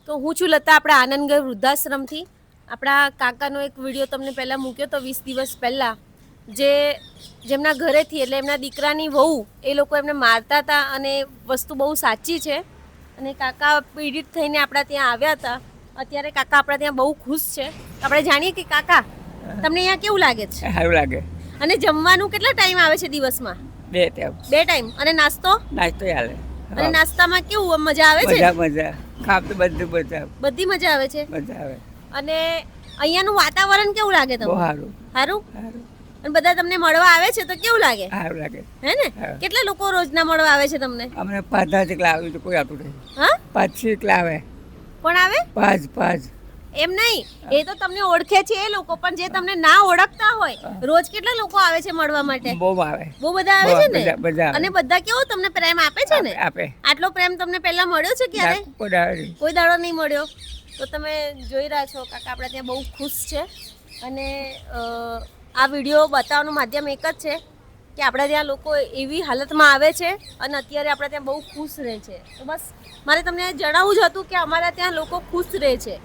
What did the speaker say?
તો હું છું લતા, આપણા આનંદગઢ વૃદ્ધાશ્રમથી. આપણા કાકાનો એક વિડીયો તમને પહેલાં મૂક્યો તો 20 દિવસ પહેલાં, જેમના ઘરેથી એટલે એમના દીકરાની વહુ એ લોકો એમને મારતા હતા, અને વસ્તુ બહુ સાચી છે. અને કાકા પીડિત થઈને આપણા ત્યાં આવ્યા હતા. અત્યારે કાકા આપણા ત્યાં બહુ ખુશ છે. આપણે જાણીએ કે કાકા તમને અહીંયા કેવું લાગે છે? સારું લાગે. અને જમવાનું કેટલા ટાઈમ આવે છે દિવસમાં? 2 ટાઈમ. 2 ટાઈમ. અને નાસ્તો? નાસ્તો હાલે. અને નાસ્તામાં કેવું મજા આવે છે? મજા ખાવ તો બધું બધી મજા આવે છે. મજા આવે. અને અહીંયાનું વાતાવરણ કેવું લાગે તમને? બહુ સારું. સારું? સારું. અને બધા તમને મળવા આવે છે તો કેવું લાગે? સારું લાગે. હે ને? કેટલા લોકો રોજના મળવા આવે છે તમને? અમને 5 જેટલા આવે તો કોઈ આવતું નહીં. હા? 5 જેટલા આવે. કોણ આવે? 5. એમ નહીં, એ તો તમને ઓળખે છે એ લોકો, પણ જે તમને ના ઓળખતા હોય, રોજ કેટલા લોકો આવે છે મળવા માટે? બહુ આવે. બહુ બધા આવે છે ને? બધા. અને બધા કેવો તમને પ્રેમ આપે છે ને? આપે. આટલો પ્રેમ તમને પહેલા મળ્યો છે ક્યારે? કોઈ દાડો નહીં મળ્યો. તો તમે જોઈ રહ્યા છો, કાકા આપણે ત્યાં બહુ ખુશ છે. અને આ વિડીયો બતાવવાનું માધ્યમ એક જ છે કે આપણે ત્યાં લોકો એવી હાલતમાં આવે છે અને અત્યારે આપણે ત્યાં બહુ ખુશ રહે છે. તો બસ મારે તમને જણાવવું જ હતું કે અમારા ત્યાં લોકો ખુશ રહે છે.